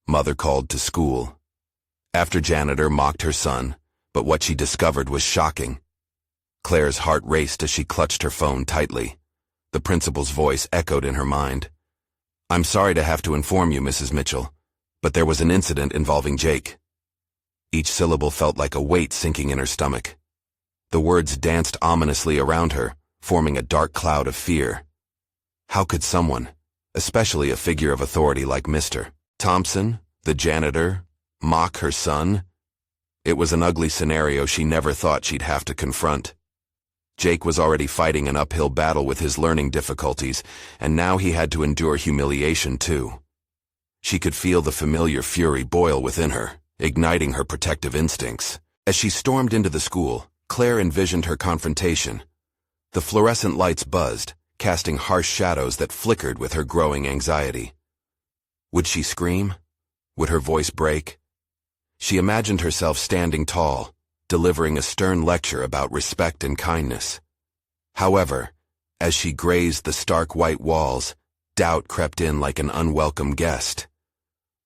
Mother called to school. After Janitor mocked her son, but what she discovered was shocking. Claire's heart raced as she clutched her phone tightly. The principal's voice echoed in her mind. "I'm sorry to have to inform you, Mrs. Mitchell, but there was an incident involving Jake." Each syllable felt like a weight sinking in her stomach. The words danced ominously around her, forming a dark cloud of fear. How could someone, especially a figure of authority like Mr. Thompson, the janitor, mock her son? It was an ugly scenario she never thought she'd have to confront. Jake was already fighting an uphill battle with his learning difficulties, and now he had to endure humiliation too. She could feel the familiar fury boil within her, igniting her protective instincts. As she stormed into the school, Claire envisioned her confrontation. The fluorescent lights buzzed, casting harsh shadows that flickered with her growing anxiety. Would she scream? Would her voice break? She imagined herself standing tall, delivering a stern lecture about respect and kindness. However, as she grazed the stark white walls, doubt crept in like an unwelcome guest.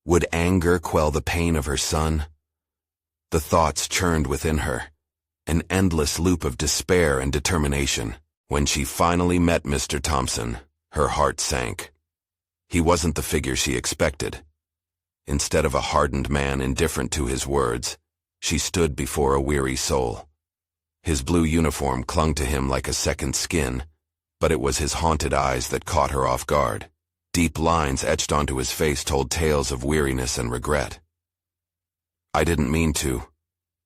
Would anger quell the pain of her son? The thoughts churned within her, an endless loop of despair and determination. When she finally met Mr. Thompson, her heart sank. He wasn't the figure she expected. Instead of a hardened man indifferent to his words, she stood before a weary soul. His blue uniform clung to him like a second skin, but it was his haunted eyes that caught her off guard. Deep lines etched onto his face told tales of weariness and regret. "I didn't mean to,"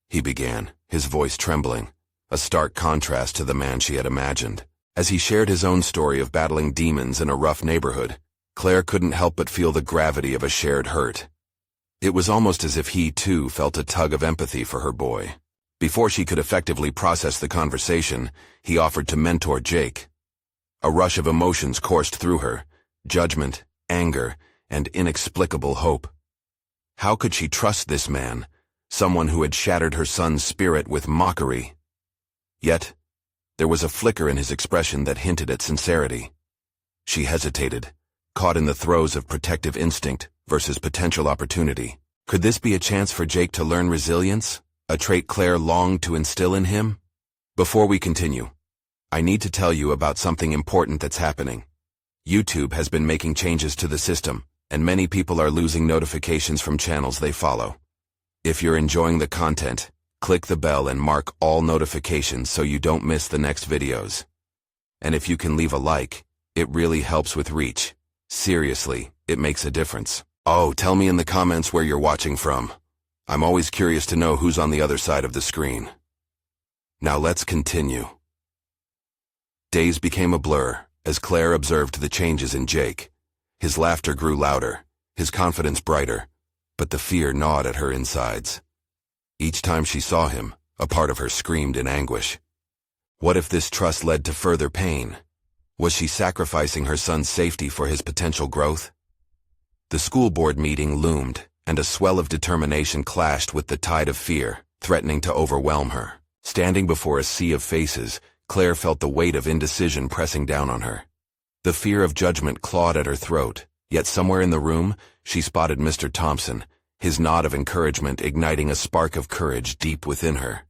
he began, his voice trembling, a stark contrast to the man she had imagined. As he shared his own story of battling demons in a rough neighborhood, Claire couldn't help but feel the gravity of a shared hurt. It was almost as if he, too, felt a tug of empathy for her boy. Before she could effectively process the conversation, he offered to mentor Jake. A rush of emotions coursed through her, judgment, anger, and inexplicable hope. How could she trust this man, someone who had shattered her son's spirit with mockery? Yet, there was a flicker in his expression that hinted at sincerity. She hesitated, caught in the throes of protective instinct versus potential opportunity. Could this be a chance for Jake to learn resilience, a trait Claire longed to instill in him? Before we continue, I need to tell you about something important that's happening. YouTube has been making changes to the system, and many people are losing notifications from channels they follow. If you're enjoying the content, click the bell and mark all notifications so you don't miss the next videos. And if you can leave a like, it really helps with reach. Seriously, it makes a difference. Oh, tell me in the comments where you're watching from. I'm always curious to know who's on the other side of the screen. Now let's continue. Days became a blur as Claire observed the changes in Jake. His laughter grew louder, his confidence brighter, but the fear gnawed at her insides. Each time she saw him, a part of her screamed in anguish. What if this trust led to further pain? Was she sacrificing her son's safety for his potential growth? The school board meeting loomed, and a swell of determination clashed with the tide of fear, threatening to overwhelm her. Standing before a sea of faces, Claire felt the weight of indecision pressing down on her. The fear of judgment clawed at her throat, yet somewhere in the room, she spotted Mr. Thompson, his nod of encouragement igniting a spark of courage deep within her.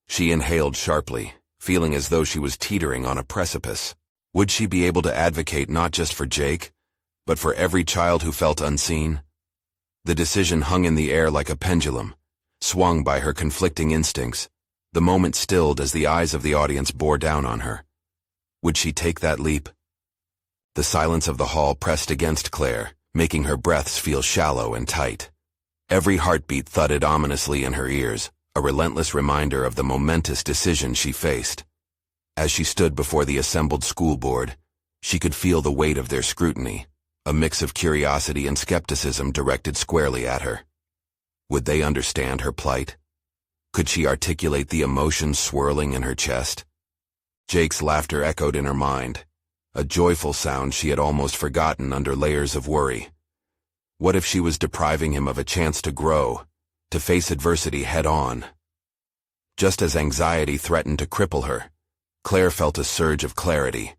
She inhaled sharply, feeling as though she was teetering on a precipice. Would she be able to advocate not just for Jake, but for every child who felt unseen? The decision hung in the air like a pendulum, swung by her conflicting instincts. The moment stilled as the eyes of the audience bore down on her. Would she take that leap? The silence of the hall pressed against Claire, making her breaths feel shallow and tight. Every heartbeat thudded ominously in her ears, a relentless reminder of the momentous decision she faced. As she stood before the assembled school board, she could feel the weight of their scrutiny, a mix of curiosity and skepticism directed squarely at her. Would they understand her plight? Could she articulate the emotions swirling in her chest? Jake's laughter echoed in her mind, a joyful sound she had almost forgotten under layers of worry. What if she was depriving him of a chance to grow, to face adversity head-on? Just as anxiety threatened to cripple her, Claire felt a surge of clarity.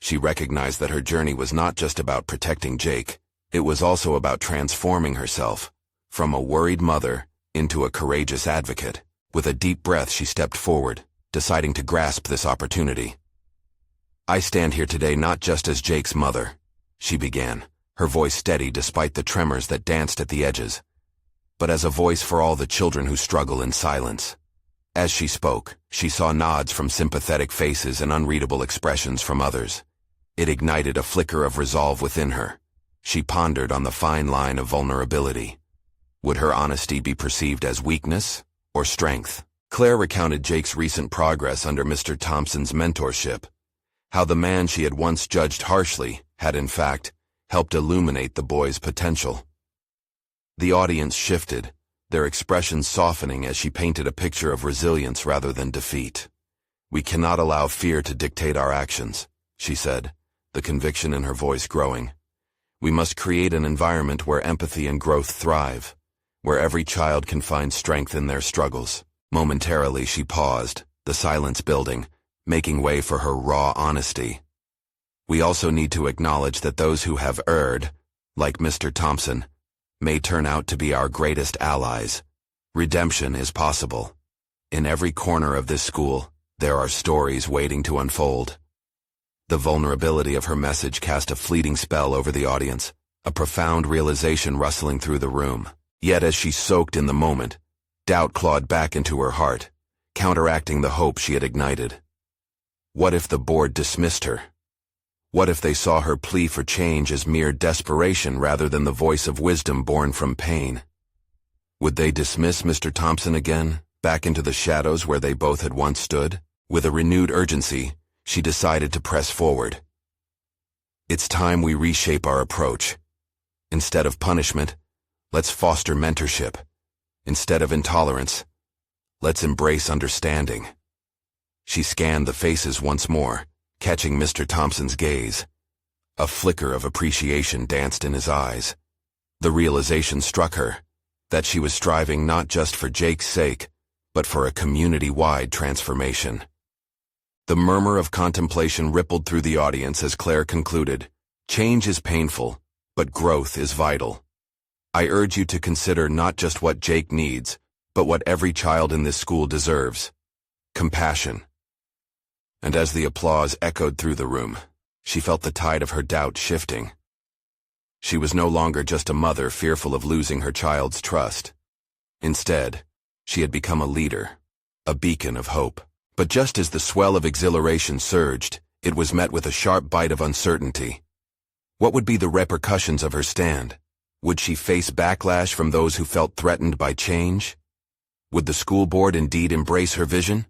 She recognized that her journey was not just about protecting Jake, it was also about transforming herself, From a worried mother into a courageous advocate. With a deep breath, she stepped forward, deciding to grasp this opportunity. "I stand here today not just as Jake's mother," she began, her voice steady despite the tremors that danced at the edges, "but as a voice for all the children who struggle in silence." As she spoke, she saw nods from sympathetic faces and unreadable expressions from others. It ignited a flicker of resolve within her. She pondered on the fine line of vulnerability. Would her honesty be perceived as weakness or strength? Claire recounted Jake's recent progress under Mr. Thompson's mentorship, how the man she had once judged harshly had in fact helped illuminate the boy's potential. The audience shifted, their expressions softening as she painted a picture of resilience rather than defeat. "We cannot allow fear to dictate our actions," she said, the conviction in her voice growing. "We must create an environment where empathy and growth thrive, where every child can find strength in their struggles." Momentarily she paused, the silence building, making way for her raw honesty. "We also need to acknowledge that those who have erred, like Mr. Thompson, may turn out to be our greatest allies. Redemption is possible. In every corner of this school, there are stories waiting to unfold." The vulnerability of her message cast a fleeting spell over the audience, a profound realization rustling through the room. Yet as she soaked in the moment, doubt clawed back into her heart, counteracting the hope she had ignited. What if the board dismissed her? What if they saw her plea for change as mere desperation rather than the voice of wisdom born from pain? Would they dismiss Mr. Thompson again, back into the shadows where they both had once stood? With a renewed urgency, she decided to press forward. "It's time we reshape our approach. Instead of punishment, let's foster mentorship. Instead of intolerance, let's embrace understanding." She scanned the faces once more, catching Mr. Thompson's gaze. A flicker of appreciation danced in his eyes. The realization struck her that she was striving not just for Jake's sake, but for a community-wide transformation. The murmur of contemplation rippled through the audience as Claire concluded, "Change is painful, but growth is vital. I urge you to consider not just what Jake needs, but what every child in this school deserves: compassion." And as the applause echoed through the room, she felt the tide of her doubt shifting. She was no longer just a mother fearful of losing her child's trust. Instead, she had become a leader, a beacon of hope. But just as the swell of exhilaration surged, it was met with a sharp bite of uncertainty. What would be the repercussions of her stand? Would she face backlash from those who felt threatened by change? Would the school board indeed embrace her vision?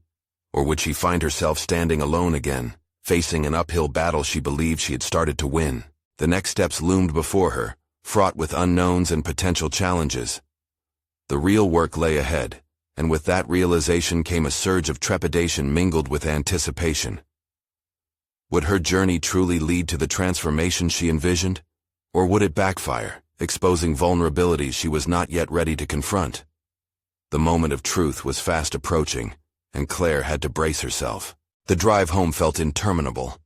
Or would she find herself standing alone again, facing an uphill battle she believed she had started to win? The next steps loomed before her, fraught with unknowns and potential challenges. The real work lay ahead, and with that realization came a surge of trepidation mingled with anticipation. Would her journey truly lead to the transformation she envisioned? Or would it backfire, exposing vulnerabilities she was not yet ready to confront? The moment of truth was fast approaching, and Claire had to brace herself. The drive home felt interminable.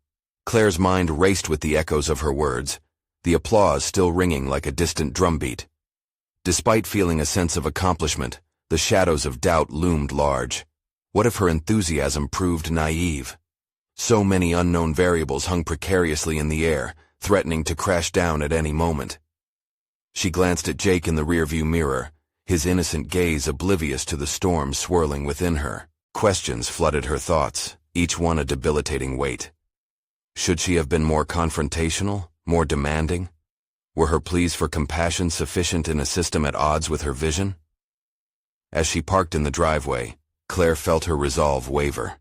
Claire's mind raced with the echoes of her words, the applause still ringing like a distant drumbeat. Despite feeling a sense of accomplishment, the shadows of doubt loomed large. What if her enthusiasm proved naive? So many unknown variables hung precariously in the air, threatening to crash down at any moment. She glanced at Jake in the rearview mirror, his innocent gaze oblivious to the storm swirling within her. Questions flooded her thoughts, each one a debilitating weight. Should she have been more confrontational, more demanding? Were her pleas for compassion sufficient in a system at odds with her vision? As she parked in the driveway, Claire felt her resolve waver.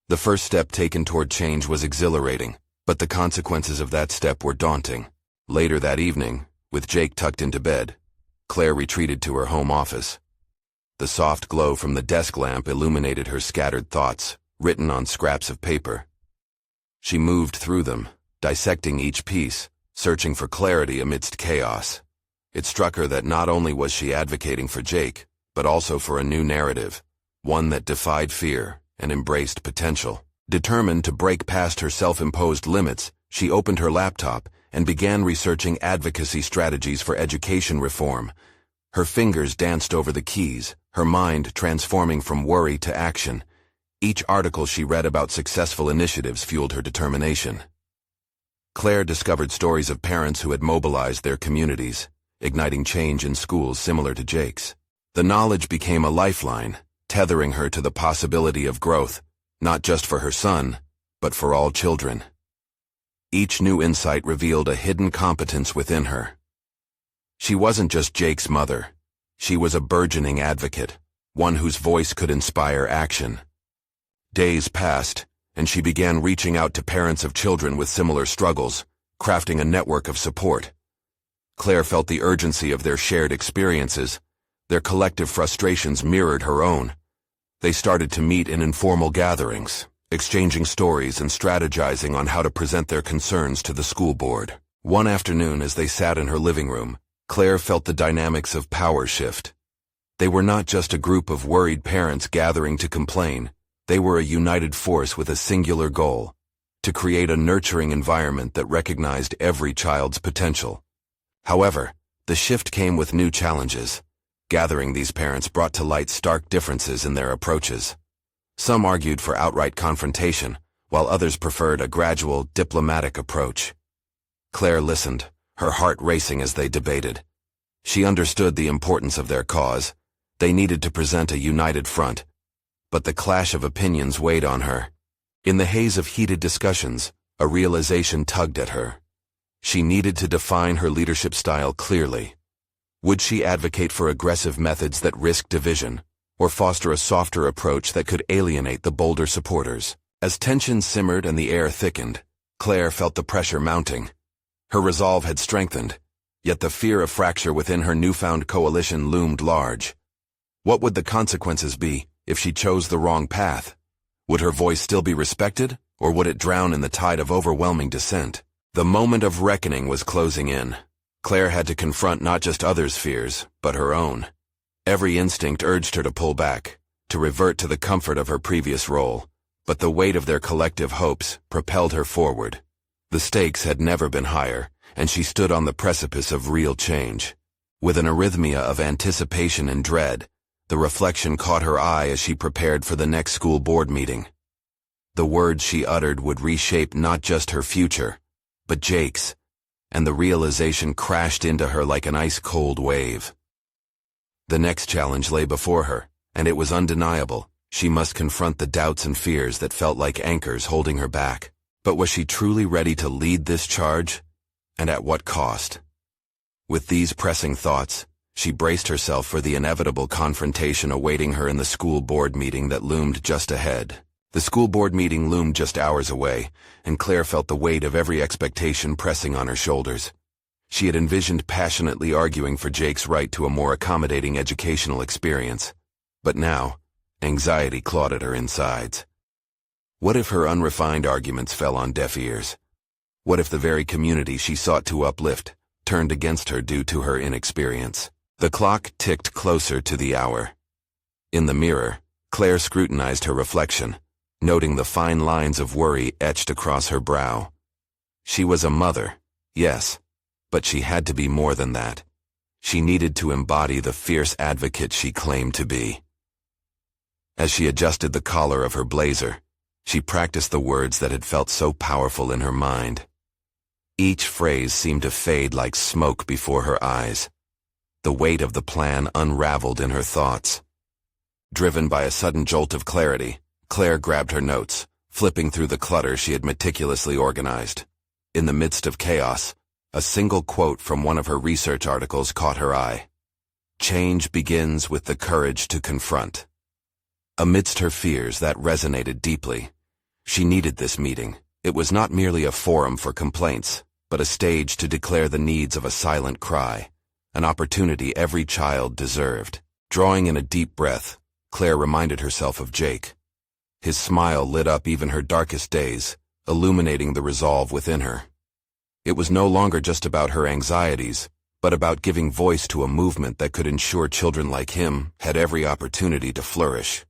The first step taken toward change was exhilarating, but the consequences of that step were daunting. Later that evening, with Jake tucked into bed, Claire retreated to her home office. The soft glow from the desk lamp illuminated her scattered thoughts, written on scraps of paper. She moved through them, dissecting each piece, searching for clarity amidst chaos. It struck her that not only was she advocating for Jake, but also for a new narrative, one that defied fear and embraced potential. Determined to break past her self-imposed limits, she opened her laptop and began researching advocacy strategies for education reform. Her fingers danced over the keys, her mind transforming from worry to action. Each article she read about successful initiatives fueled her determination. Claire discovered stories of parents who had mobilized their communities, igniting change in schools similar to Jake's. The knowledge became a lifeline, tethering her to the possibility of growth, not just for her son, but for all children. Each new insight revealed a hidden competence within her. She wasn't just Jake's mother. She was a burgeoning advocate, one whose voice could inspire action. Days passed, and she began reaching out to parents of children with similar struggles, crafting a network of support. Claire felt the urgency of their shared experiences. Their collective frustrations mirrored her own. They started to meet in informal gatherings, exchanging stories and strategizing on how to present their concerns to the school board. One afternoon, as they sat in her living room, Claire felt the dynamics of power shift. They were not just a group of worried parents gathering to complain. They were a united force with a singular goal: to create a nurturing environment that recognized every child's potential. However, the shift came with new challenges. Gathering these parents brought to light stark differences in their approaches. Some argued for outright confrontation, while others preferred a gradual, diplomatic approach. Claire listened, her heart racing as they debated. She understood the importance of their cause. They needed to present a united front. But the clash of opinions weighed on her. In the haze of heated discussions, a realization tugged at her. She needed to define her leadership style clearly. Would she advocate for aggressive methods that risked division, or foster a softer approach that could alienate the bolder supporters? As tension simmered and the air thickened, Claire felt the pressure mounting. Her resolve had strengthened, yet the fear of fracture within her newfound coalition loomed large. What would the consequences be if she chose the wrong path? Would her voice still be respected, or would it drown in the tide of overwhelming dissent? The moment of reckoning was closing in. Claire had to confront not just others' fears, but her own. Every instinct urged her to pull back, to revert to the comfort of her previous role, but the weight of their collective hopes propelled her forward. The stakes had never been higher, and she stood on the precipice of real change. With an arrhythmia of anticipation and dread, the reflection caught her eye as she prepared for the next school board meeting. The words she uttered would reshape not just her future, but Jake's, and the realization crashed into her like an ice-cold wave. The next challenge lay before her, and it was undeniable. She must confront the doubts and fears that felt like anchors holding her back. But was she truly ready to lead this charge? And at what cost? With these pressing thoughts, she braced herself for the inevitable confrontation awaiting her in the school board meeting that loomed just ahead. The school board meeting loomed just hours away, and Claire felt the weight of every expectation pressing on her shoulders. She had envisioned passionately arguing for Jake's right to a more accommodating educational experience. But now, anxiety clawed at her insides. What if her unrefined arguments fell on deaf ears? What if the very community she sought to uplift turned against her due to her inexperience? The clock ticked closer to the hour. In the mirror, Claire scrutinized her reflection, noting the fine lines of worry etched across her brow. She was a mother, yes, but she had to be more than that. She needed to embody the fierce advocate she claimed to be. As she adjusted the collar of her blazer, she practiced the words that had felt so powerful in her mind. Each phrase seemed to fade like smoke before her eyes. The weight of the plan unraveled in her thoughts. Driven by a sudden jolt of clarity, Claire grabbed her notes, flipping through the clutter she had meticulously organized. In the midst of chaos, a single quote from one of her research articles caught her eye. "Change begins with the courage to confront." Amidst her fears, that resonated deeply. She needed this meeting. It was not merely a forum for complaints, but a stage to declare the needs of a silent cry, an opportunity every child deserved. Drawing in a deep breath, Claire reminded herself of Jake. His smile lit up even her darkest days, illuminating the resolve within her. It was no longer just about her anxieties, but about giving voice to a movement that could ensure children like him had every opportunity to flourish.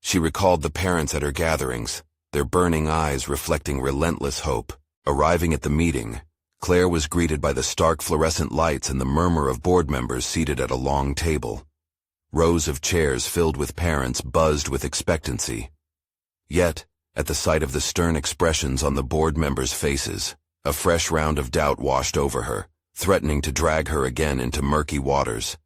She recalled the parents at her gatherings, their burning eyes reflecting relentless hope. Arriving at the meeting, Claire was greeted by the stark fluorescent lights and the murmur of board members seated at a long table. Rows of chairs filled with parents buzzed with expectancy. Yet, at the sight of the stern expressions on the board members' faces, a fresh round of doubt washed over her, threatening to drag her again into murky waters.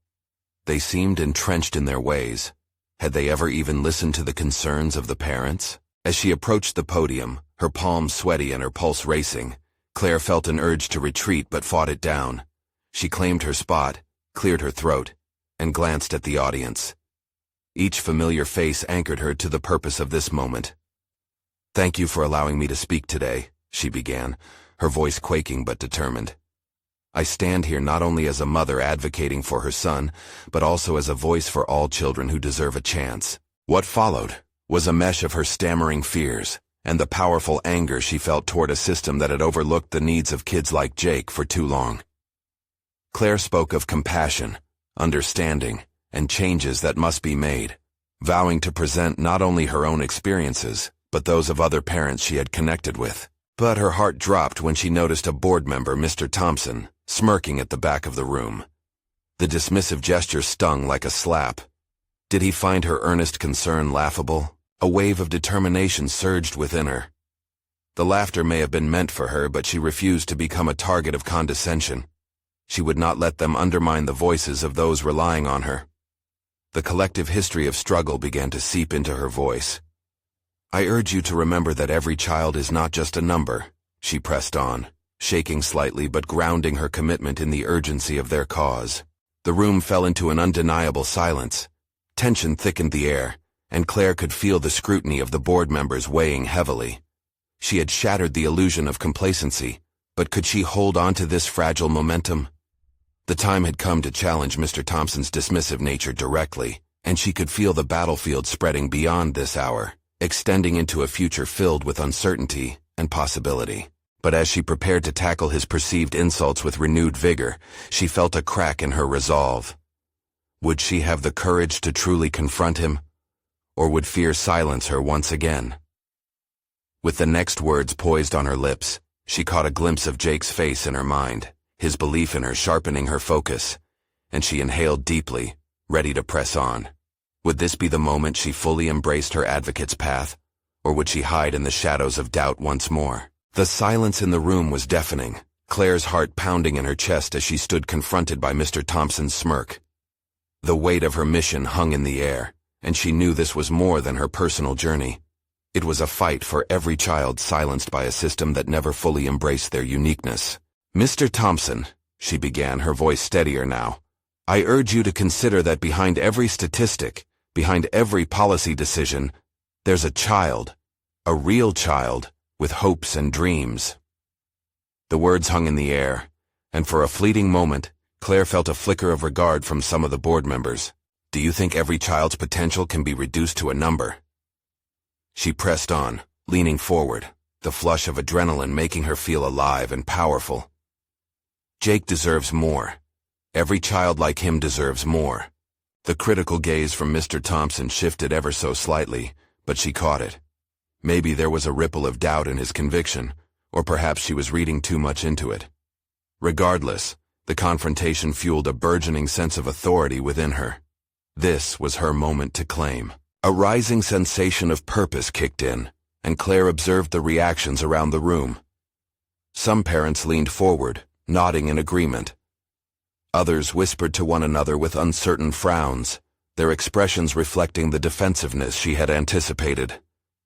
They seemed entrenched in their ways. Had they ever even listened to the concerns of the parents? As she approached the podium, her palms sweaty and her pulse racing, Claire felt an urge to retreat but fought it down. She claimed her spot, cleared her throat, and glanced at the audience. Each familiar face anchored her to the purpose of this moment. "Thank you for allowing me to speak today," she began, her voice quaking but determined. "I stand here not only as a mother advocating for her son, but also as a voice for all children who deserve a chance." What followed was a mesh of her stammering fears and the powerful anger she felt toward a system that had overlooked the needs of kids like Jake for too long. Claire spoke of compassion, understanding, and changes that must be made, vowing to present not only her own experiences, but those of other parents she had connected with. But her heart dropped when she noticed a board member, Mr. Thompson, smirking at the back of the room. The dismissive gesture stung like a slap. Did he find her earnest concern laughable? A wave of determination surged within her. The laughter may have been meant for her, but she refused to become a target of condescension. She would not let them undermine the voices of those relying on her. The collective history of struggle began to seep into her voice. "I urge you to remember that every child is not just a number," she pressed on, shaking slightly but grounding her commitment in the urgency of their cause. The room fell into an undeniable silence. Tension thickened the air, and Claire could feel the scrutiny of the board members weighing heavily. She had shattered the illusion of complacency, but could she hold on to this fragile momentum? The time had come to challenge Mr. Thompson's dismissive nature directly, and she could feel the battlefield spreading beyond this hour, extending into a future filled with uncertainty and possibility. But as she prepared to tackle his perceived insults with renewed vigor, she felt a crack in her resolve. Would she have the courage to truly confront him? Or would fear silence her once again? With the next words poised on her lips, she caught a glimpse of Jake's face in her mind, his belief in her sharpening her focus, and she inhaled deeply, ready to press on. Would this be the moment she fully embraced her advocate's path, or would she hide in the shadows of doubt once more? The silence in the room was deafening, Claire's heart pounding in her chest as she stood confronted by Mr. Thompson's smirk. The weight of her mission hung in the air, and she knew this was more than her personal journey. It was a fight for every child silenced by a system that never fully embraced their uniqueness. "Mr. Thompson," she began, her voice steadier now, "I urge you to consider that behind every statistic, behind every policy decision, there's a child, a real child, with hopes and dreams." The words hung in the air, and for a fleeting moment, Claire felt a flicker of regard from some of the board members. "Do you think every child's potential can be reduced to a number?" She pressed on, leaning forward, the flush of adrenaline making her feel alive and powerful. "Jake deserves more. Every child like him deserves more." The critical gaze from Mr. Thompson shifted ever so slightly, but she caught it. Maybe there was a ripple of doubt in his conviction, or perhaps she was reading too much into it. Regardless, the confrontation fueled a burgeoning sense of authority within her. This was her moment to claim. A rising sensation of purpose kicked in, and Claire observed the reactions around the room. Some parents leaned forward, nodding in agreement. Others whispered to one another with uncertain frowns, their expressions reflecting the defensiveness she had anticipated.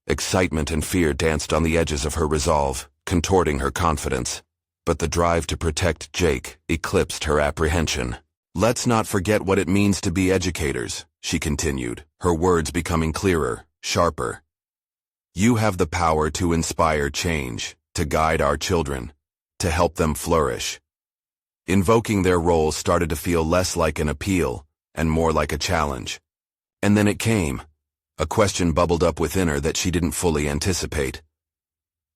Excitement and fear danced on the edges of her resolve, contorting her confidence. But the drive to protect Jake eclipsed her apprehension. "Let's not forget what it means to be educators," she continued, her words becoming clearer, sharper. "You have the power to inspire change, to guide our children, to help them flourish." Invoking their role started to feel less like an appeal and more like a challenge. And then it came. A question bubbled up within her that she didn't fully anticipate.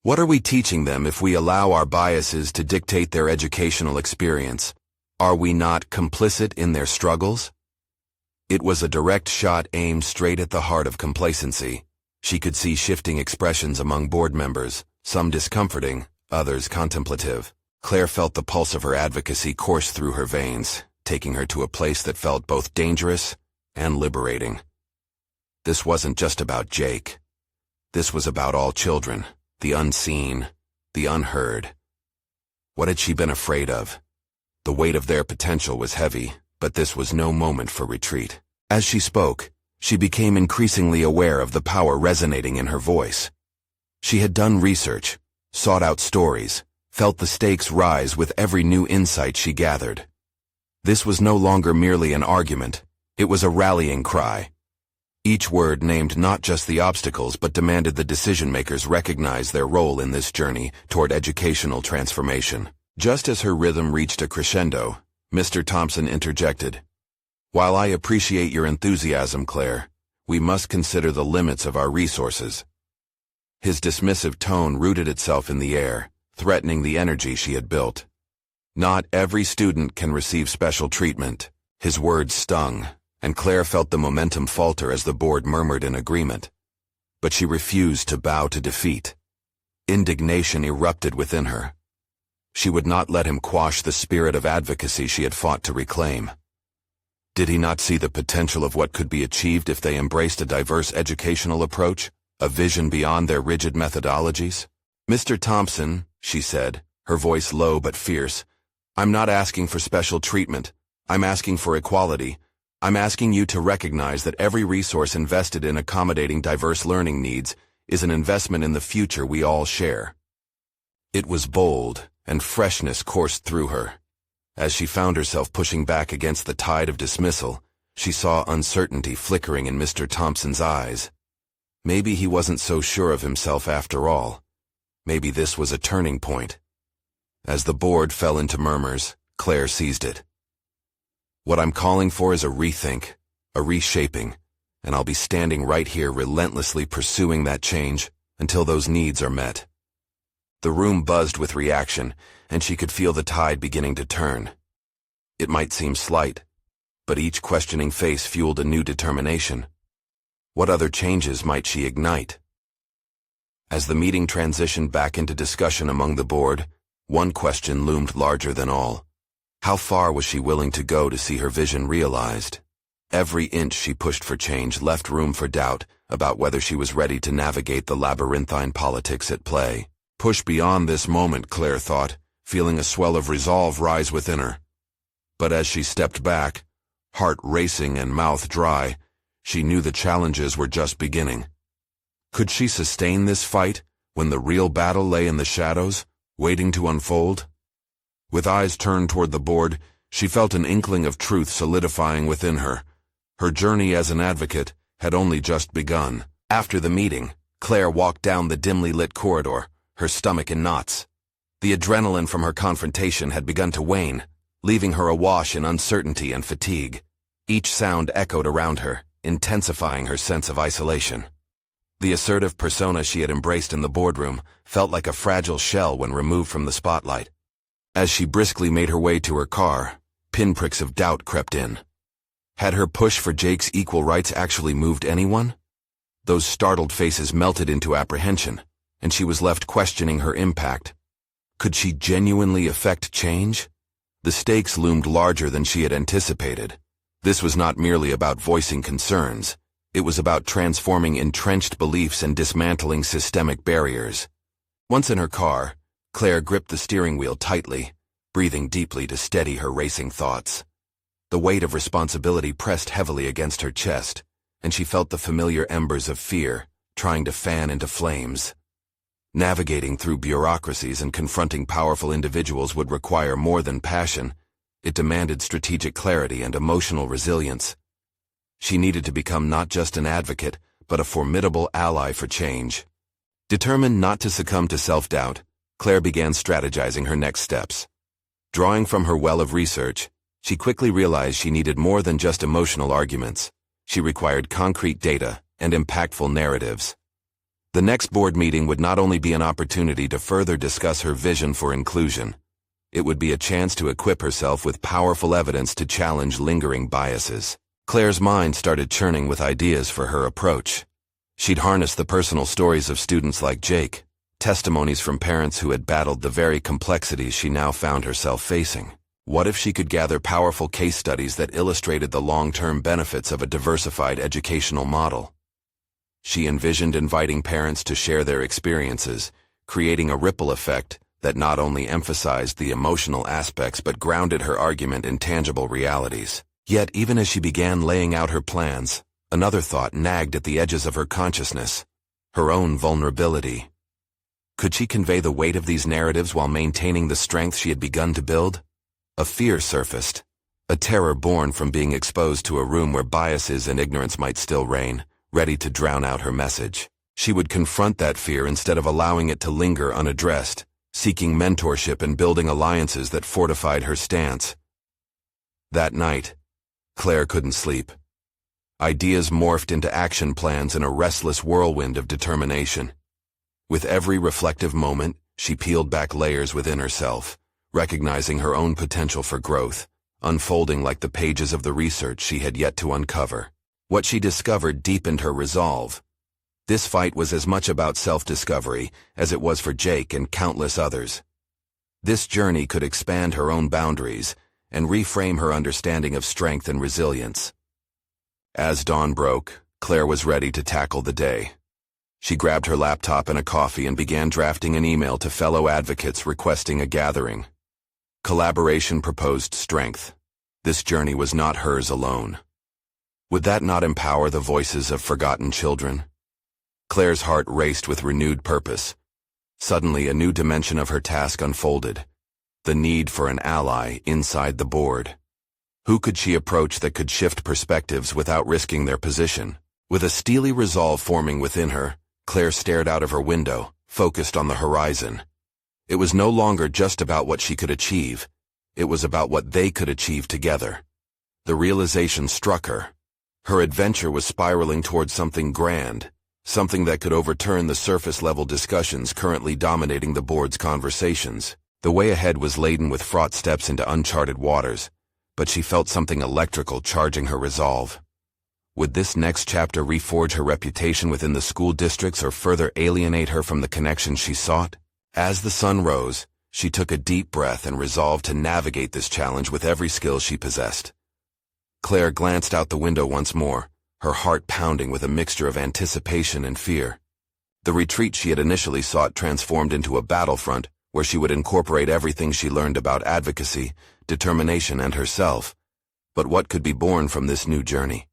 What are we teaching them if we allow our biases to dictate their educational experience? Are we not complicit in their struggles? It was a direct shot aimed straight at the heart of complacency. She could see shifting expressions among board members, some discomforting, others contemplative. Claire felt the pulse of her advocacy course through her veins, taking her to a place that felt both dangerous and liberating. This wasn't just about Jake. This was about all children, the unseen, the unheard. What had she been afraid of? The weight of their potential was heavy, but this was no moment for retreat. As she spoke, she became increasingly aware of the power resonating in her voice. She had done research, sought out stories, felt the stakes rise with every new insight she gathered. This was no longer merely an argument, it was a rallying cry. Each word named not just the obstacles but demanded the decision-makers recognize their role in this journey toward educational transformation. Just as her rhythm reached a crescendo, Mr. Thompson interjected. "While I appreciate your enthusiasm, Claire, we must consider the limits of our resources." His dismissive tone rooted itself in the air, threatening the energy she had built. Not every student can receive special treatment. His words stung, and Claire felt the momentum falter as the board murmured in agreement. But she refused to bow to defeat. Indignation erupted within her. She would not let him quash the spirit of advocacy she had fought to reclaim. Did he not see the potential of what could be achieved if they embraced a diverse educational approach, a vision beyond their rigid methodologies? "Mr. Thompson," she said, her voice low but fierce, "I'm not asking for special treatment. I'm asking for equality. I'm asking you to recognize that every resource invested in accommodating diverse learning needs is an investment in the future we all share." It was bold, and freshness coursed through her. As she found herself pushing back against the tide of dismissal, she saw uncertainty flickering in Mr. Thompson's eyes. Maybe he wasn't so sure of himself after all. Maybe this was a turning point. As the board fell into murmurs, Claire seized it. "What I'm calling for is a rethink, a reshaping, and I'll be standing right here relentlessly pursuing that change until those needs are met." The room buzzed with reaction, and she could feel the tide beginning to turn. It might seem slight, but each questioning face fueled a new determination. What other changes might she ignite? As the meeting transitioned back into discussion among the board, one question loomed larger than all. How far was she willing to go to see her vision realized? Every inch she pushed for change left room for doubt about whether she was ready to navigate the labyrinthine politics at play. Push beyond this moment, Claire thought, feeling a swell of resolve rise within her. But as she stepped back, heart racing and mouth dry, she knew the challenges were just beginning. Could she sustain this fight when the real battle lay in the shadows, waiting to unfold? With eyes turned toward the board, she felt an inkling of truth solidifying within her. Her journey as an advocate had only just begun. After the meeting, Claire walked down the dimly lit corridor, her stomach in knots. The adrenaline from her confrontation had begun to wane, leaving her awash in uncertainty and fatigue. Each sound echoed around her, intensifying her sense of isolation. The assertive persona she had embraced in the boardroom felt like a fragile shell when removed from the spotlight. As she briskly made her way to her car, pinpricks of doubt crept in. Had her push for Jake's equal rights actually moved anyone? Those startled faces melted into apprehension, and she was left questioning her impact. Could she genuinely affect change? The stakes loomed larger than she had anticipated. This was not merely about voicing concerns. It was about transforming entrenched beliefs and dismantling systemic barriers. Once in her car, Claire gripped the steering wheel tightly, breathing deeply to steady her racing thoughts. The weight of responsibility pressed heavily against her chest, and she felt the familiar embers of fear trying to fan into flames. Navigating through bureaucracies and confronting powerful individuals would require more than passion. It demanded strategic clarity and emotional resilience. She needed to become not just an advocate, but a formidable ally for change. Determined not to succumb to self-doubt, Claire began strategizing her next steps. Drawing from her well of research, she quickly realized she needed more than just emotional arguments. She required concrete data and impactful narratives. The next board meeting would not only be an opportunity to further discuss her vision for inclusion, it would be a chance to equip herself with powerful evidence to challenge lingering biases. Claire's mind started churning with ideas for her approach. She'd harness the personal stories of students like Jake, testimonies from parents who had battled the very complexities she now found herself facing. What if she could gather powerful case studies that illustrated the long-term benefits of a diversified educational model? She envisioned inviting parents to share their experiences, creating a ripple effect that not only emphasized the emotional aspects but grounded her argument in tangible realities. Yet, even as she began laying out her plans, another thought nagged at the edges of her consciousness: her own vulnerability. Could she convey the weight of these narratives while maintaining the strength she had begun to build? A fear surfaced, a terror born from being exposed to a room where biases and ignorance might still reign, ready to drown out her message. She would confront that fear instead of allowing it to linger unaddressed, seeking mentorship and building alliances that fortified her stance. That night, Claire couldn't sleep. Ideas morphed into action plans in a restless whirlwind of determination. With every reflective moment, she peeled back layers within herself, recognizing her own potential for growth, unfolding like the pages of the research she had yet to uncover. What she discovered deepened her resolve. This fight was as much about self-discovery as it was for Jake and countless others. This journey could expand her own boundaries and reframe her understanding of strength and resilience. As dawn broke, Claire was ready to tackle the day. She grabbed her laptop and a coffee and began drafting an email to fellow advocates requesting a gathering. Collaboration proposed strength. This journey was not hers alone. Would that not empower the voices of forgotten children? Claire's heart raced with renewed purpose. Suddenly, a new dimension of her task unfolded: the need for an ally inside the board. Who could she approach that could shift perspectives without risking their position? With a steely resolve forming within her, Claire stared out of her window, focused on the horizon. It was no longer just about what she could achieve. It was about what they could achieve together. The realization struck her. Her adventure was spiraling towards something grand, something that could overturn the surface-level discussions currently dominating the board's conversations. The way ahead was laden with fraught steps into uncharted waters, but she felt something electrical charging her resolve. Would this next chapter reforge her reputation within the school districts or further alienate her from the connection she sought? As the sun rose, she took a deep breath and resolved to navigate this challenge with every skill she possessed. Claire glanced out the window once more, her heart pounding with a mixture of anticipation and fear. The retreat she had initially sought transformed into a battlefront where she would incorporate everything she learned about advocacy, determination, and herself. But what could be born from this new journey?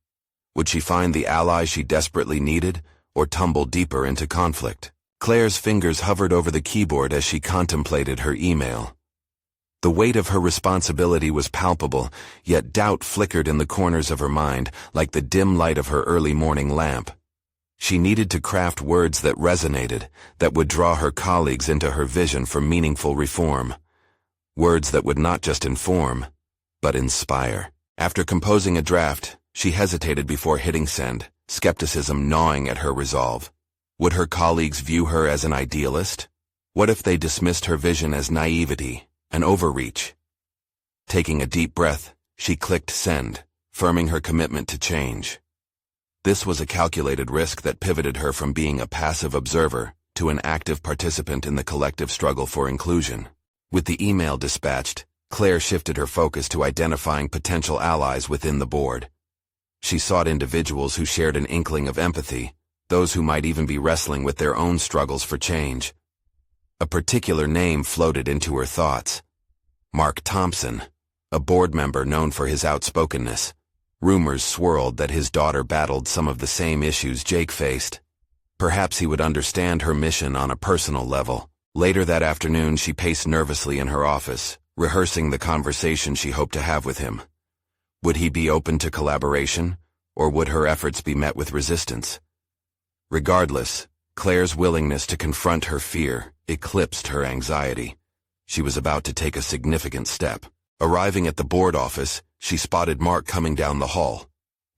Would she find the ally she desperately needed, or tumble deeper into conflict? Claire's fingers hovered over the keyboard as she contemplated her email. The weight of her responsibility was palpable, yet doubt flickered in the corners of her mind like the dim light of her early morning lamp. She needed to craft words that resonated, that would draw her colleagues into her vision for meaningful reform. Words that would not just inform, but inspire. After composing a draft, she hesitated before hitting send, skepticism gnawing at her resolve. Would her colleagues view her as an idealist? What if they dismissed her vision as naivety, an overreach? Taking a deep breath, she clicked send, firming her commitment to change. This was a calculated risk that pivoted her from being a passive observer to an active participant in the collective struggle for inclusion. With the email dispatched, Claire shifted her focus to identifying potential allies within the board. She sought individuals who shared an inkling of empathy, those who might even be wrestling with their own struggles for change. A particular name floated into her thoughts: Mark Thompson, a board member known for his outspokenness. Rumors swirled that his daughter battled some of the same issues Jake faced. Perhaps he would understand her mission on a personal level. Later that afternoon, she paced nervously in her office, rehearsing the conversation she hoped to have with him. Would he be open to collaboration, or would her efforts be met with resistance? Regardless, Claire's willingness to confront her fear eclipsed her anxiety. She was about to take a significant step. Arriving at the board office, she spotted Mark coming down the hall.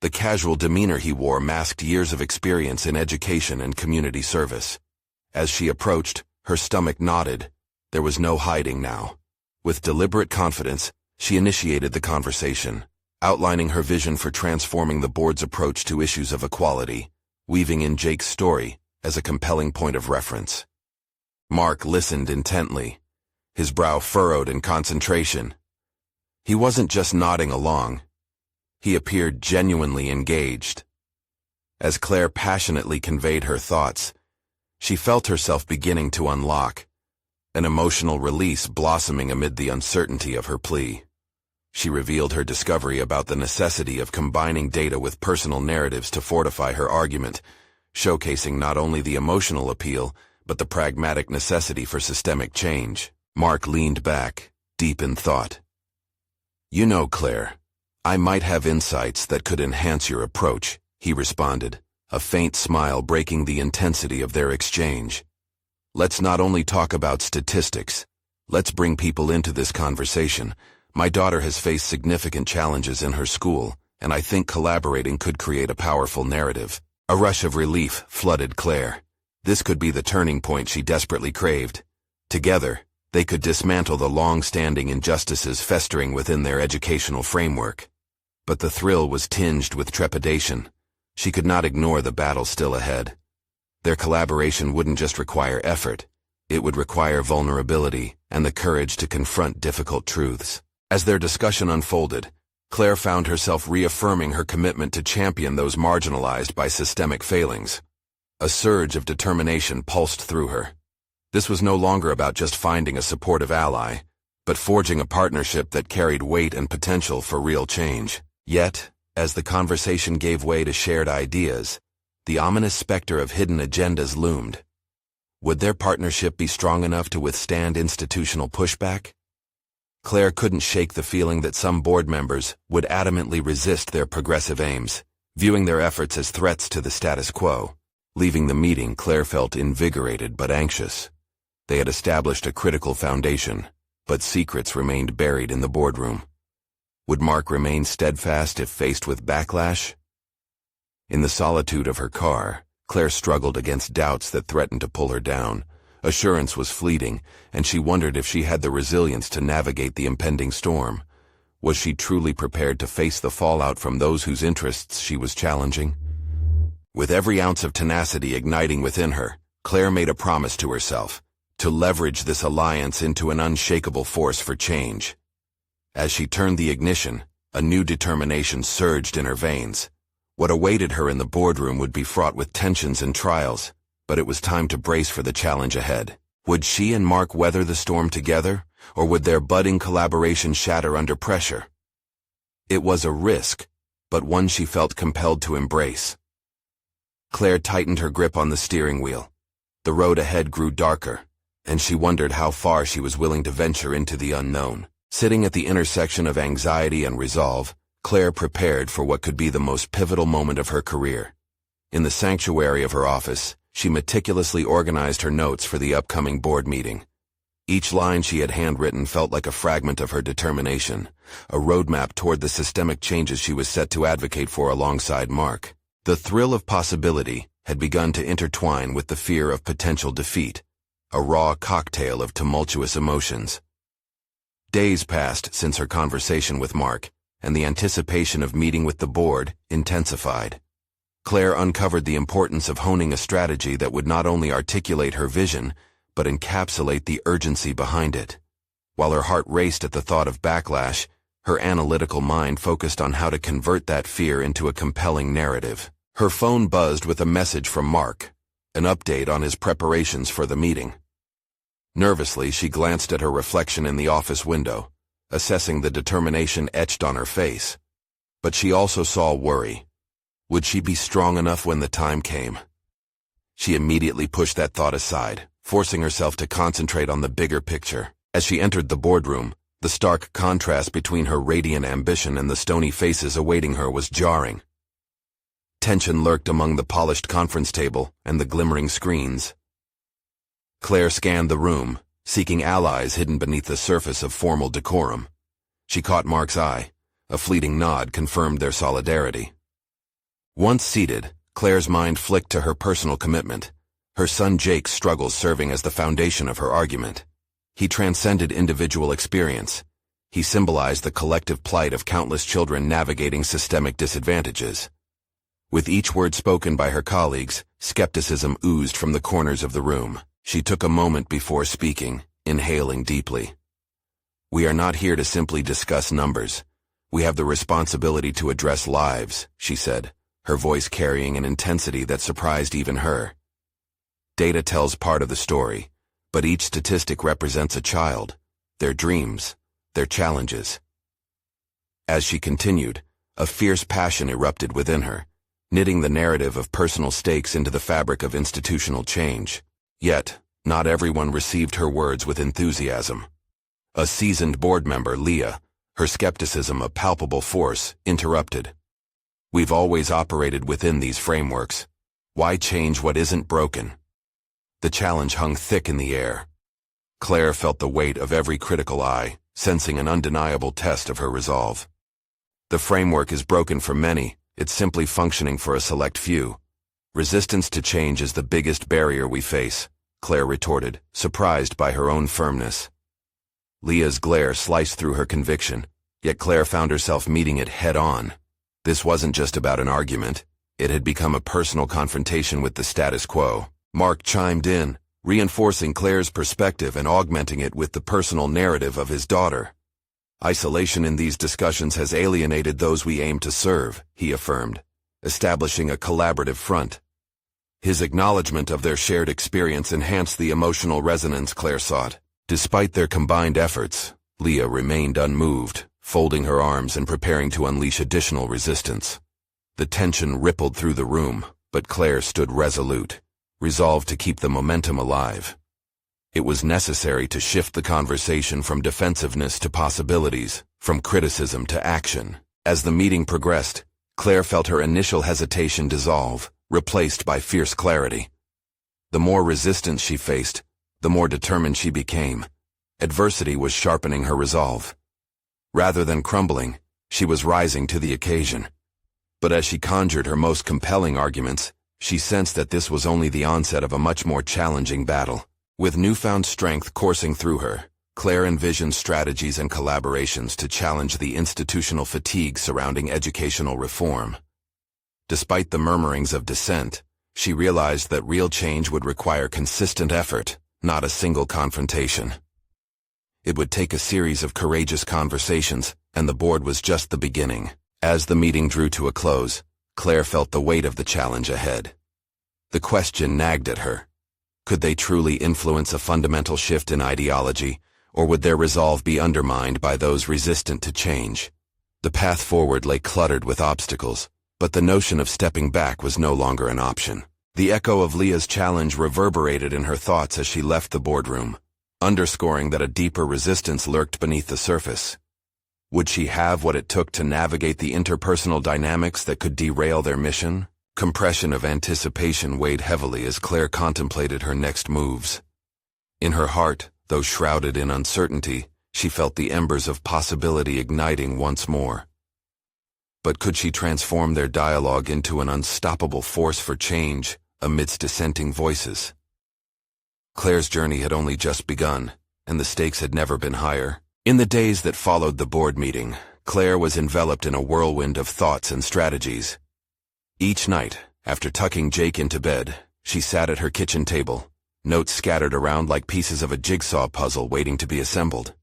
The casual demeanor he wore masked years of experience in education and community service. As she approached, her stomach knotted. There was no hiding now. With deliberate confidence, she initiated the conversation, outlining her vision for transforming the board's approach to issues of equality, weaving in Jake's story as a compelling point of reference. Mark listened intently, his brow furrowed in concentration. He wasn't just nodding along. He appeared genuinely engaged. As Claire passionately conveyed her thoughts, she felt herself beginning to unlock, an emotional release blossoming amid the uncertainty of her plea. She revealed her discovery about the necessity of combining data with personal narratives to fortify her argument, showcasing not only the emotional appeal, but the pragmatic necessity for systemic change. Mark leaned back, deep in thought. "You know, Claire, I might have insights that could enhance your approach," he responded, a faint smile breaking the intensity of their exchange. "Let's not only talk about statistics. Let's bring people into this conversation. My daughter has faced significant challenges in her school, and I think collaborating could create a powerful narrative." A rush of relief flooded Claire. This could be the turning point she desperately craved. Together, they could dismantle the long-standing injustices festering within their educational framework. But the thrill was tinged with trepidation. She could not ignore the battle still ahead. Their collaboration wouldn't just require effort, it would require vulnerability and the courage to confront difficult truths. As their discussion unfolded, Claire found herself reaffirming her commitment to champion those marginalized by systemic failings. A surge of determination pulsed through her. This was no longer about just finding a supportive ally, but forging a partnership that carried weight and potential for real change. Yet, as the conversation gave way to shared ideas, the ominous specter of hidden agendas loomed. Would their partnership be strong enough to withstand institutional pushback? Claire couldn't shake the feeling that some board members would adamantly resist their progressive aims, viewing their efforts as threats to the status quo. Leaving the meeting, Claire felt invigorated but anxious. They had established a critical foundation, but secrets remained buried in the boardroom. Would Mark remain steadfast if faced with backlash? In the solitude of her car, Claire struggled against doubts that threatened to pull her down. Assurance was fleeting, and she wondered if she had the resilience to navigate the impending storm. Was she truly prepared to face the fallout from those whose interests she was challenging? With every ounce of tenacity igniting within her, Claire made a promise to herself, to leverage this alliance into an unshakable force for change. As she turned the ignition, a new determination surged in her veins. What awaited her in the boardroom would be fraught with tensions and trials, but it was time to brace for the challenge ahead. Would she and Mark weather the storm together, or would their budding collaboration shatter under pressure? It was a risk, but one she felt compelled to embrace. Claire tightened her grip on the steering wheel. The road ahead grew darker, and she wondered how far she was willing to venture into the unknown. Sitting at the intersection of anxiety and resolve, Claire prepared for what could be the most pivotal moment of her career. In the sanctuary of her office, she meticulously organized her notes for the upcoming board meeting. Each line she had handwritten felt like a fragment of her determination, a roadmap toward the systemic changes she was set to advocate for alongside Mark. The thrill of possibility had begun to intertwine with the fear of potential defeat, a raw cocktail of tumultuous emotions. Days passed since her conversation with Mark, and the anticipation of meeting with the board intensified. Claire uncovered the importance of honing a strategy that would not only articulate her vision, but encapsulate the urgency behind it. While her heart raced at the thought of backlash, her analytical mind focused on how to convert that fear into a compelling narrative. Her phone buzzed with a message from Mark, an update on his preparations for the meeting. Nervously, she glanced at her reflection in the office window, assessing the determination etched on her face. But she also saw worry. Would she be strong enough when the time came? She immediately pushed that thought aside, forcing herself to concentrate on the bigger picture. As she entered the boardroom, the stark contrast between her radiant ambition and the stony faces awaiting her was jarring. Tension lurked among the polished conference table and the glimmering screens. Claire scanned the room, seeking allies hidden beneath the surface of formal decorum. She caught Mark's eye. A fleeting nod confirmed their solidarity. Once seated, Claire's mind flicked to her personal commitment, her son Jake's struggles serving as the foundation of her argument. He transcended individual experience. He symbolized the collective plight of countless children navigating systemic disadvantages. With each word spoken by her colleagues, skepticism oozed from the corners of the room. She took a moment before speaking, inhaling deeply. "We are not here to simply discuss numbers. We have the responsibility to address lives," she said, her voice carrying an intensity that surprised even her. "Data tells part of the story, but each statistic represents a child, their dreams, their challenges." As she continued, a fierce passion erupted within her, knitting the narrative of personal stakes into the fabric of institutional change. Yet, not everyone received her words with enthusiasm. A seasoned board member, Leah, her skepticism a palpable force, interrupted. "We've always operated within these frameworks. Why change what isn't broken?" The challenge hung thick in the air. Claire felt the weight of every critical eye, sensing an undeniable test of her resolve. "The framework is broken for many, it's simply functioning for a select few. Resistance to change is the biggest barrier we face," Claire retorted, surprised by her own firmness. Leah's glare sliced through her conviction, yet Claire found herself meeting it head-on. This wasn't just about an argument. It had become a personal confrontation with the status quo. Mark chimed in, reinforcing Claire's perspective and augmenting it with the personal narrative of his daughter. "Isolation in these discussions has alienated those we aim to serve," he affirmed, establishing a collaborative front. His acknowledgement of their shared experience enhanced the emotional resonance Claire sought. Despite their combined efforts, Leah remained unmoved, folding her arms and preparing to unleash additional resistance. The tension rippled through the room, but Claire stood resolute, resolved to keep the momentum alive. It was necessary to shift the conversation from defensiveness to possibilities, from criticism to action. As the meeting progressed, Claire felt her initial hesitation dissolve, replaced by fierce clarity. The more resistance she faced, the more determined she became. Adversity was sharpening her resolve. Rather than crumbling, she was rising to the occasion. But as she conjured her most compelling arguments, she sensed that this was only the onset of a much more challenging battle. With newfound strength coursing through her, Claire envisioned strategies and collaborations to challenge the institutional fatigue surrounding educational reform. Despite the murmurings of dissent, she realized that real change would require consistent effort, not a single confrontation. It would take a series of courageous conversations, and the board was just the beginning. As the meeting drew to a close, Claire felt the weight of the challenge ahead. The question nagged at her. Could they truly influence a fundamental shift in ideology, or would their resolve be undermined by those resistant to change? The path forward lay cluttered with obstacles, but the notion of stepping back was no longer an option. The echo of Leah's challenge reverberated in her thoughts as she left the boardroom, underscoring that a deeper resistance lurked beneath the surface. Would she have what it took to navigate the interpersonal dynamics that could derail their mission? Compression of anticipation weighed heavily as Claire contemplated her next moves. In her heart, though shrouded in uncertainty, she felt the embers of possibility igniting once more. But could she transform their dialogue into an unstoppable force for change amidst dissenting voices? Claire's journey had only just begun, and the stakes had never been higher. In the days that followed the board meeting, Claire was enveloped in a whirlwind of thoughts and strategies. Each night, after tucking Jake into bed, she sat at her kitchen table, notes scattered around like pieces of a jigsaw puzzle waiting to be assembled.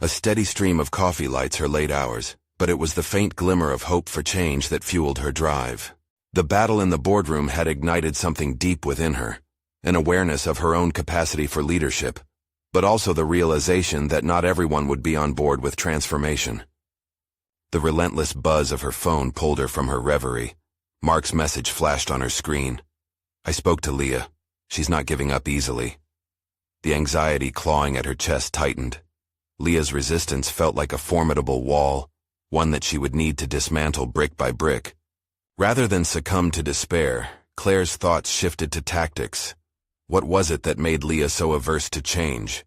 A steady stream of coffee lights her late hours, but it was the faint glimmer of hope for change that fueled her drive. The battle in the boardroom had ignited something deep within her, an awareness of her own capacity for leadership, but also the realization that not everyone would be on board with transformation. The relentless buzz of her phone pulled her from her reverie. Mark's message flashed on her screen. "I spoke to Leah. She's not giving up easily." The anxiety clawing at her chest tightened. Leah's resistance felt like a formidable wall, one that she would need to dismantle brick by brick. Rather than succumb to despair, Claire's thoughts shifted to tactics. What was it that made Leah so averse to change?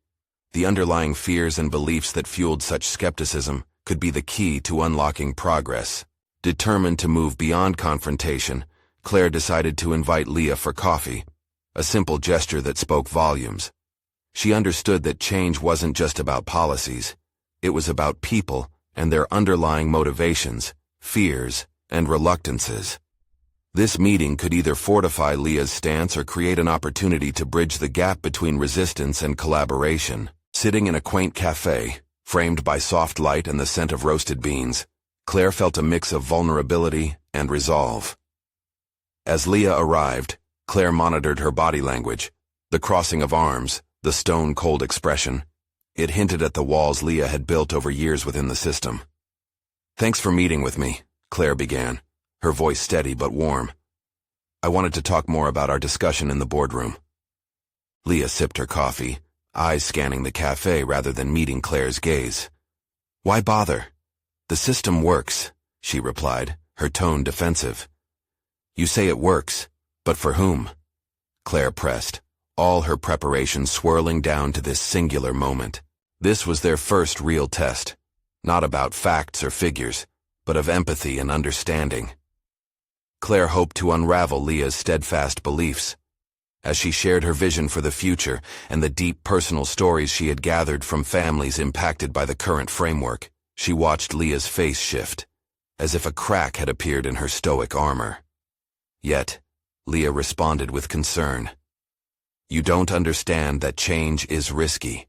The underlying fears and beliefs that fueled such skepticism could be the key to unlocking progress. Determined to move beyond confrontation, Claire decided to invite Leah for coffee, a simple gesture that spoke volumes. She understood that change wasn't just about policies. It was about people and their underlying motivations, fears, and reluctances. This meeting could either fortify Leah's stance or create an opportunity to bridge the gap between resistance and collaboration. Sitting in a quaint cafe, framed by soft light and the scent of roasted beans, Claire felt a mix of vulnerability and resolve. As Leah arrived, Claire monitored her body language, the crossing of arms, the stone-cold expression. It hinted at the walls Leah had built over years within the system. "Thanks for meeting with me," Claire began, her voice steady but warm. "I wanted to talk more about our discussion in the boardroom." Leah sipped her coffee, eyes scanning the cafe rather than meeting Claire's gaze. "Why bother? The system works," she replied, her tone defensive. "You say it works, but for whom?" Claire pressed, all her preparation swirling down to this singular moment. This was their first real test, not about facts or figures, but of empathy and understanding. Claire hoped to unravel Leah's steadfast beliefs. As she shared her vision for the future and the deep personal stories she had gathered from families impacted by the current framework, she watched Leah's face shift, as if a crack had appeared in her stoic armor. Yet, Leah responded with concern. "You don't understand that change is risky.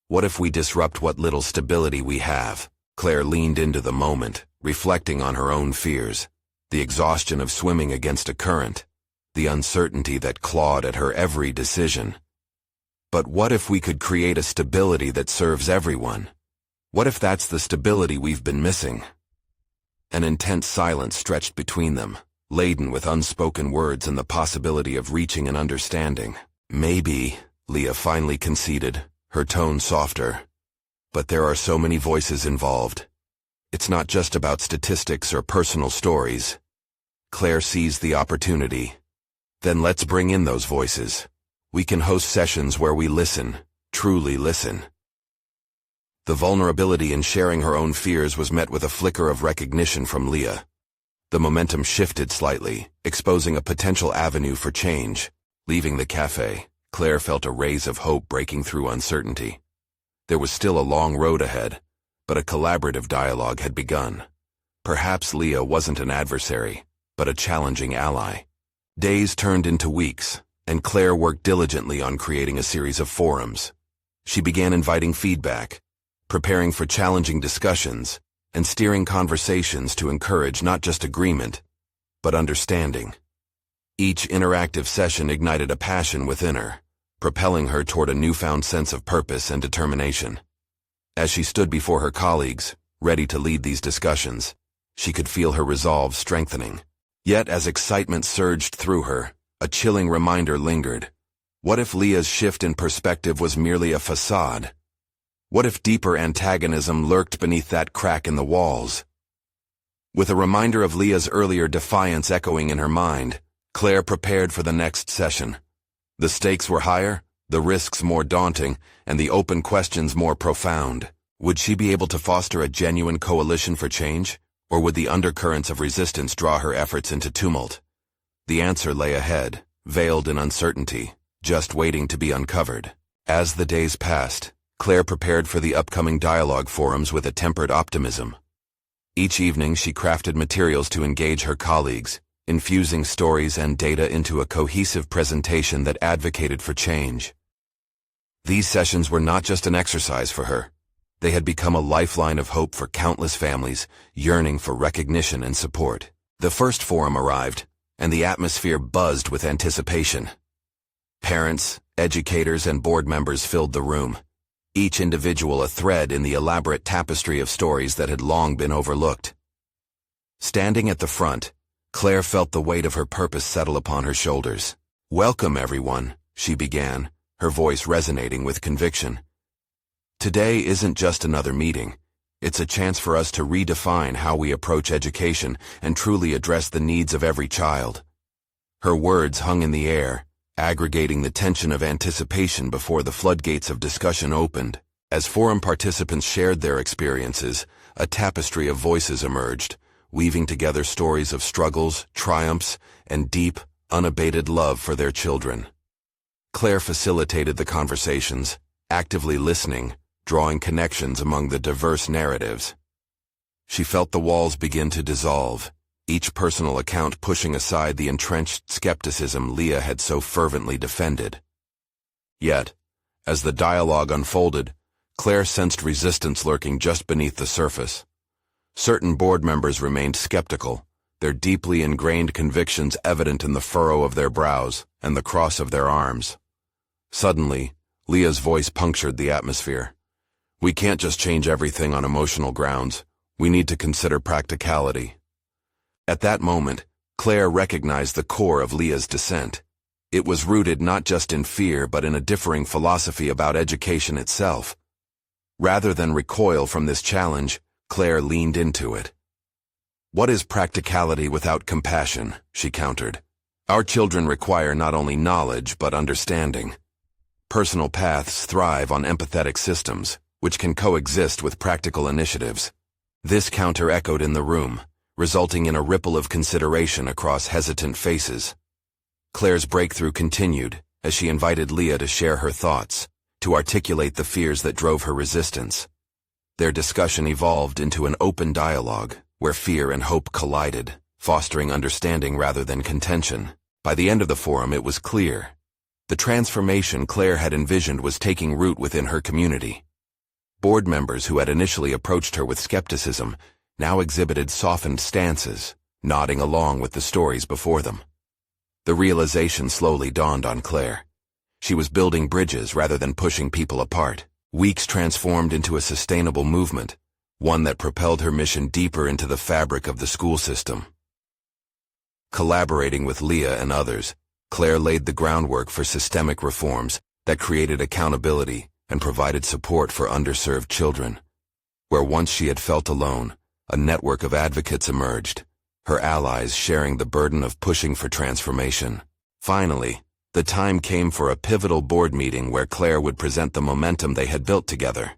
What if we disrupt what little stability we have?" Claire leaned into the moment, reflecting on her own fears, the exhaustion of swimming against a current, the uncertainty that clawed at her every decision. But what if we could create a stability that serves everyone? What if that's the stability we've been missing? An intense silence stretched between them, laden with unspoken words and the possibility of reaching an understanding. "Maybe," Leah finally conceded, her tone softer. "But there are so many voices involved. It's not just about statistics or personal stories." Claire seized the opportunity. "Then let's bring in those voices. We can host sessions where we listen, truly listen." The vulnerability in sharing her own fears was met with a flicker of recognition from Leah. The momentum shifted slightly, exposing a potential avenue for change. Leaving the cafe, Claire felt a rays of hope breaking through uncertainty. There was still a long road ahead, but a collaborative dialogue had begun. Perhaps Leah wasn't an adversary, but a challenging ally. Days turned into weeks, and Claire worked diligently on creating a series of forums. She began inviting feedback, preparing for challenging discussions, and steering conversations to encourage not just agreement, but understanding. Each interactive session ignited a passion within her, propelling her toward a newfound sense of purpose and determination. As she stood before her colleagues, ready to lead these discussions, she could feel her resolve strengthening. Yet as excitement surged through her, a chilling reminder lingered. What if Leah's shift in perspective was merely a facade? What if deeper antagonism lurked beneath that crack in the walls? With a reminder of Leah's earlier defiance echoing in her mind, Claire prepared for the next session. The stakes were higher, the risks more daunting, and the open questions more profound. Would she be able to foster a genuine coalition for change, or would the undercurrents of resistance draw her efforts into tumult? The answer lay ahead, veiled in uncertainty, just waiting to be uncovered. As the days passed, Claire prepared for the upcoming dialogue forums with a tempered optimism. Each evening she crafted materials to engage her colleagues, infusing stories and data into a cohesive presentation that advocated for change. These sessions were not just an exercise for her. They had become a lifeline of hope for countless families yearning for recognition and support. The first forum arrived, and the atmosphere buzzed with anticipation. Parents, educators, and board members filled the room, each individual a thread in the elaborate tapestry of stories that had long been overlooked. Standing at the front, Claire felt the weight of her purpose settle upon her shoulders. "Welcome, everyone," she began, her voice resonating with conviction. "Today isn't just another meeting. It's a chance for us to redefine how we approach education and truly address the needs of every child." Her words hung in the air, aggregating the tension of anticipation before the floodgates of discussion opened. As forum participants shared their experiences, a tapestry of voices emerged, weaving together stories of struggles, triumphs, and deep, unabated love for their children. Claire facilitated the conversations, actively listening, drawing connections among the diverse narratives. She felt the walls begin to dissolve, each personal account pushing aside the entrenched skepticism Leah had so fervently defended. Yet, as the dialogue unfolded, Claire sensed resistance lurking just beneath the surface. Certain board members remained skeptical, their deeply ingrained convictions evident in the furrow of their brows and the cross of their arms. Suddenly, Leah's voice punctured the atmosphere. "We can't just change everything on emotional grounds. We need to consider practicality." At that moment, Claire recognized the core of Leah's dissent. It was rooted not just in fear but in a differing philosophy about education itself. Rather than recoil from this challenge, Claire leaned into it. "What is practicality without compassion?" she countered. "Our children require not only knowledge but understanding. Personal paths thrive on empathetic systems, which can coexist with practical initiatives." This counter echoed in the room, resulting in a ripple of consideration across hesitant faces. Claire's breakthrough continued as she invited Leah to share her thoughts, to articulate the fears that drove her resistance. Their discussion evolved into an open dialogue, where fear and hope collided, fostering understanding rather than contention. By the end of the forum, it was clear. The transformation Claire had envisioned was taking root within her community. Board members who had initially approached her with skepticism now exhibited softened stances, nodding along with the stories before them. The realization slowly dawned on Claire. She was building bridges rather than pushing people apart. Weeks transformed into a sustainable movement, one that propelled her mission deeper into the fabric of the school system. Collaborating with Leah and others, Claire laid the groundwork for systemic reforms that created accountability and provided support for underserved children. Where once she had felt alone, a network of advocates emerged, her allies sharing the burden of pushing for transformation. Finally, the time came for a pivotal board meeting where Claire would present the momentum they had built together.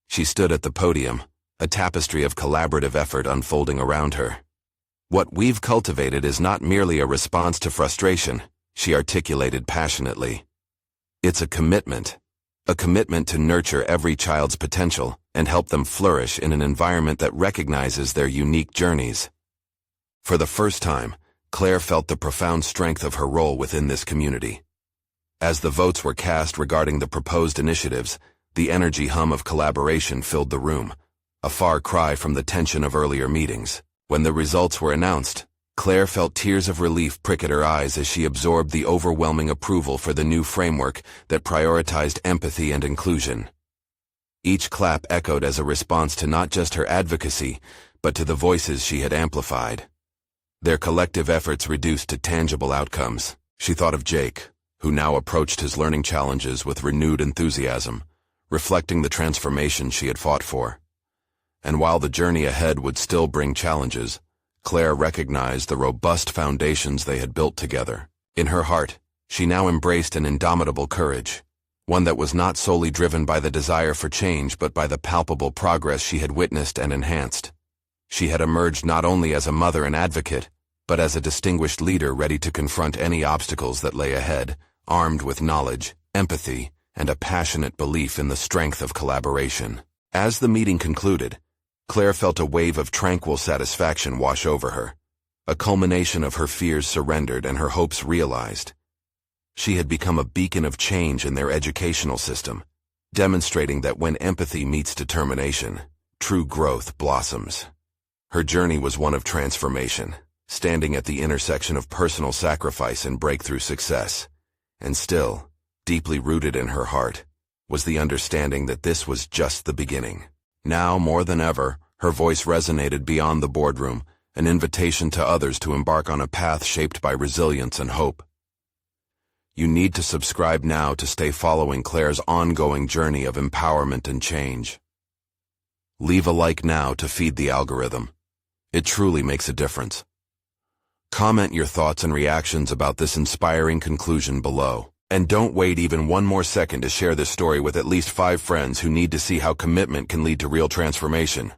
She stood at the podium, a tapestry of collaborative effort unfolding around her. "What we've cultivated is not merely a response to frustration," she articulated passionately. "It's a commitment to nurture every child's potential and help them flourish in an environment that recognizes their unique journeys." For the first time, Claire felt the profound strength of her role within this community. As the votes were cast regarding the proposed initiatives, the energy hum of collaboration filled the room, a far cry from the tension of earlier meetings. When the results were announced, Claire felt tears of relief prick at her eyes as she absorbed the overwhelming approval for the new framework that prioritized empathy and inclusion. Each clap echoed as a response to not just her advocacy, but to the voices she had amplified. Their collective efforts reduced to tangible outcomes. She thought of Jake, who now approached his learning challenges with renewed enthusiasm, reflecting the transformation she had fought for. And while the journey ahead would still bring challenges, Claire recognized the robust foundations they had built together. In her heart, she now embraced an indomitable courage, one that was not solely driven by the desire for change but by the palpable progress she had witnessed and enhanced. She had emerged not only as a mother and advocate, but as a distinguished leader ready to confront any obstacles that lay ahead, armed with knowledge, empathy, and a passionate belief in the strength of collaboration. As the meeting concluded, Claire felt a wave of tranquil satisfaction wash over her. A culmination of her fears surrendered and her hopes realized. She had become a beacon of change in their educational system, demonstrating that when empathy meets determination, true growth blossoms. Her journey was one of transformation, standing at the intersection of personal sacrifice and breakthrough success. And still, deeply rooted in her heart, was the understanding that this was just the beginning. Now, more than ever, her voice resonated beyond the boardroom, an invitation to others to embark on a path shaped by resilience and hope. You need to subscribe now to stay following Claire's ongoing journey of empowerment and change. Leave a like now to feed the algorithm. It truly makes a difference. Comment your thoughts and reactions about this inspiring conclusion below. And don't wait even one more second to share this story with at least 5 friends who need to see how commitment can lead to real transformation.